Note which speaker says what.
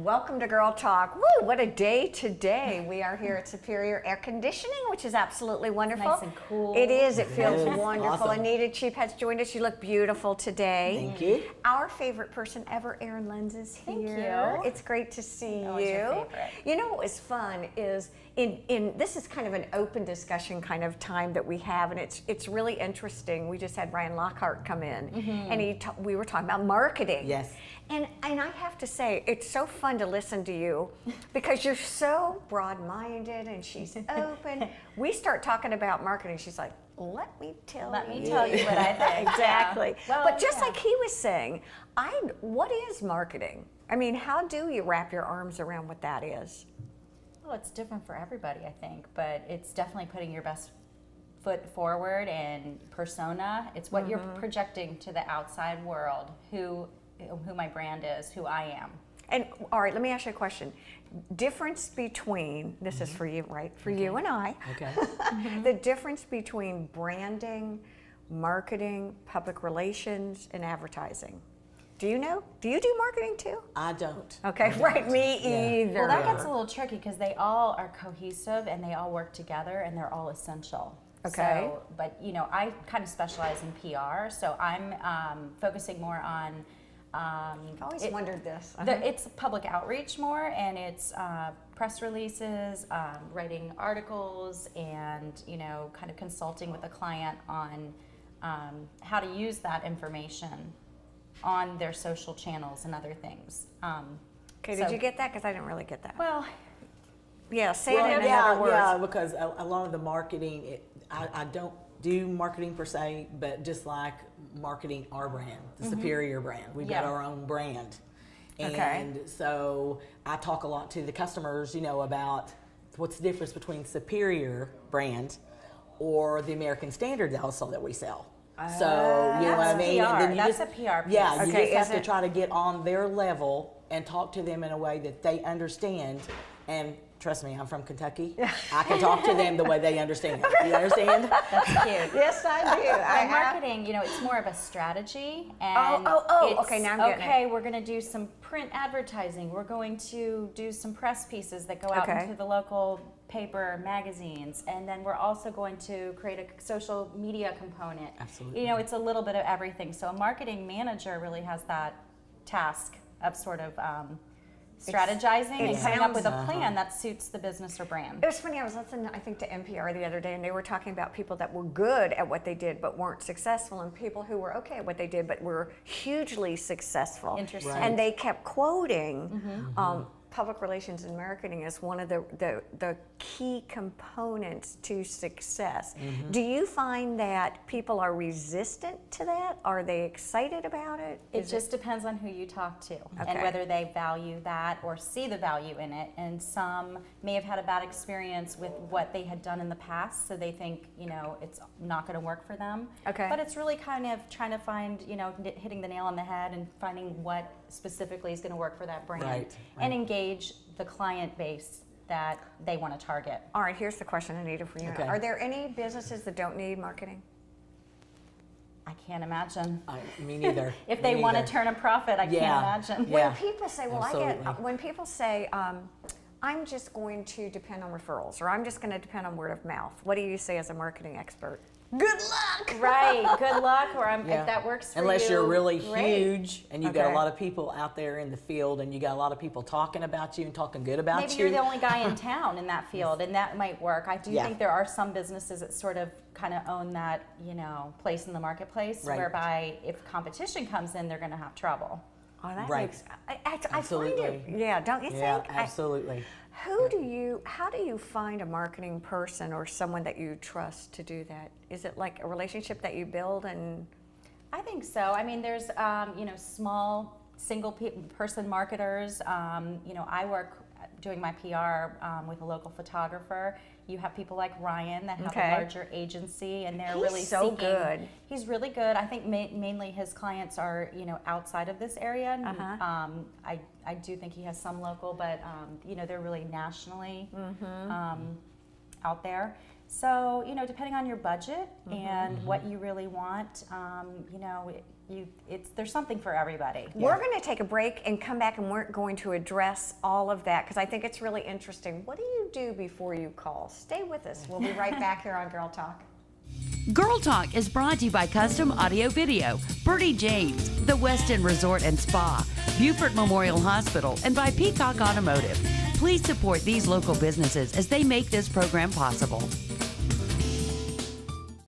Speaker 1: Welcome to Girl Talk. Woo, what a day today. We are here at Superior Air Conditioning, which is absolutely wonderful.
Speaker 2: Nice and cool.
Speaker 1: It is. It feels wonderful.
Speaker 3: Awesome.
Speaker 1: Anita Cheap has joined us. You look beautiful today.
Speaker 3: Thank you.
Speaker 1: Our favorite person ever, Erin Lenz, is here.
Speaker 2: Thank you.
Speaker 1: It's great to see
Speaker 2: Always
Speaker 1: you.
Speaker 2: your favorite.
Speaker 1: You know what was fun is this is kind of an open discussion kind of time that we have, and it's really interesting. We just had Ryan Lockhart come in, and we were talking about marketing.
Speaker 3: Yes.
Speaker 1: And I have to say, it's so fun to listen to you because you're so broad-minded and she's open. We start talking about marketing. She's like, let me tell you
Speaker 2: what I think.
Speaker 1: Exactly.
Speaker 2: Well,
Speaker 1: but just like he was saying, what is marketing? I mean, how do you wrap your arms around what that is?
Speaker 2: Well, it's different for everybody, I think, but it's definitely putting your best foot forward and persona. It's what you're projecting to the outside world, who my brand is, who I am.
Speaker 1: And all right, let me ask you a question. Difference between, this is for you, right? For you and I.
Speaker 3: Okay.
Speaker 1: The difference between branding, marketing, public relations, and advertising. Do you know? Do you do marketing too?
Speaker 3: I don't.
Speaker 1: Okay, right, me either.
Speaker 2: Well, that gets a little tricky because they all are cohesive and they all work together and they're all essential.
Speaker 1: Okay.
Speaker 2: So, but you know, I kind of specialize in PR, so I'm focusing more on.
Speaker 1: I've always wondered this.
Speaker 2: It's public outreach more, and it's press releases, writing articles, and kind of consulting with a client on how to use that information on their social channels and other things.
Speaker 1: Okay, did you get that? Because I didn't really get that.
Speaker 2: Well,
Speaker 1: yeah, say it in
Speaker 3: yeah,
Speaker 1: other words.
Speaker 3: yeah, because a lot of the marketing, I don't do marketing per se, but just like marketing our brand, the Superior brand. We've got our own brand. And so I talk a lot to the customers, about what's the difference between Superior brand or the American Standard also that we sell. So, you know what I mean?
Speaker 2: PR.
Speaker 3: And then you
Speaker 2: That's
Speaker 3: just,
Speaker 2: a PR piece.
Speaker 3: Yeah, you
Speaker 1: Okay,
Speaker 3: just have
Speaker 1: is
Speaker 3: to try to get on their level and talk to them in a way that they understand. And trust me, I'm from Kentucky. I can talk to them the way they understand. You understand?
Speaker 2: That's cute.
Speaker 1: Yes, I do.
Speaker 2: By marketing, it's more of a strategy. And
Speaker 1: okay, now I'm getting
Speaker 2: okay, we're going to do some print advertising. We're going to do some press pieces that go out into the local paper, magazines, and then we're also going to create a social media component.
Speaker 3: Absolutely.
Speaker 2: It's a little bit of everything. So a marketing manager really has that task of sort of strategizing and coming up with a plan that suits the business or brand.
Speaker 1: It was funny, I was listening, I think, to NPR the other day, and they were talking about people that were good at what they did but weren't successful, and people who were okay at what they did but were hugely successful.
Speaker 2: Interesting.
Speaker 1: And they kept quoting public relations and marketing as one of the key components to success. Do you find that people are resistant to that? Are they excited about it?
Speaker 2: It just depends on who you talk to and whether they value that or see the value in it. And some may have had a bad experience with what they had done in the past, so they think, it's not going to work for them.
Speaker 1: Okay.
Speaker 2: But it's really kind of trying to find, hitting the nail on the head and finding what specifically is going to work for that brand and engage the client base that they want to target.
Speaker 1: All right, here's the question, Anita, for you.
Speaker 3: Okay.
Speaker 1: Are there any businesses that don't need marketing?
Speaker 2: I can't imagine.
Speaker 3: Me neither.
Speaker 2: If they want to turn a profit, I can't imagine.
Speaker 1: When people say,
Speaker 3: Absolutely.
Speaker 1: when people say, I'm just going to depend on referrals, or I'm just going to depend on word of mouth, what do you say as a marketing expert? Good luck!
Speaker 2: Right, good luck, or if that works for you.
Speaker 3: Unless you're really
Speaker 2: great.
Speaker 3: huge and you've got a lot of people out there in the field and you got a lot of people talking about you and talking good about
Speaker 2: Maybe
Speaker 3: you.
Speaker 2: you're the only guy in town in that field, and that might work. I do think there are some businesses that sort of kind of own that, place in the marketplace, whereby if competition comes in, they're going to have trouble.
Speaker 1: Oh, that
Speaker 3: Right.
Speaker 1: makes, I find
Speaker 3: Absolutely.
Speaker 1: it, don't you think?
Speaker 3: Absolutely.
Speaker 1: How do you find a marketing person or someone that you trust to do that? Is it like a relationship that you build and?
Speaker 2: I think so. I mean, there's, small single person marketers. I work doing my PR with a local photographer. You have people like Ryan that have a larger agency, and they're really
Speaker 1: so
Speaker 2: seeking.
Speaker 1: good.
Speaker 2: He's really good. I think mainly his clients are outside of this area. I do think he has some local, but they're really nationally out there. So, you know, depending on your budget and what you really want, you know, there's something for everybody.
Speaker 1: We're going to take a break and come back, and we're going to address all of that because I think it's really interesting. What do you do before you call? Stay with us. We'll be right back here on Girl Talk.
Speaker 4: Girl Talk is brought to you by Custom Audio Video, Bertie James, the Westin Resort and Spa, Beaufort Memorial Hospital, and by Peacock Automotive. Please support these local businesses as they make this program possible.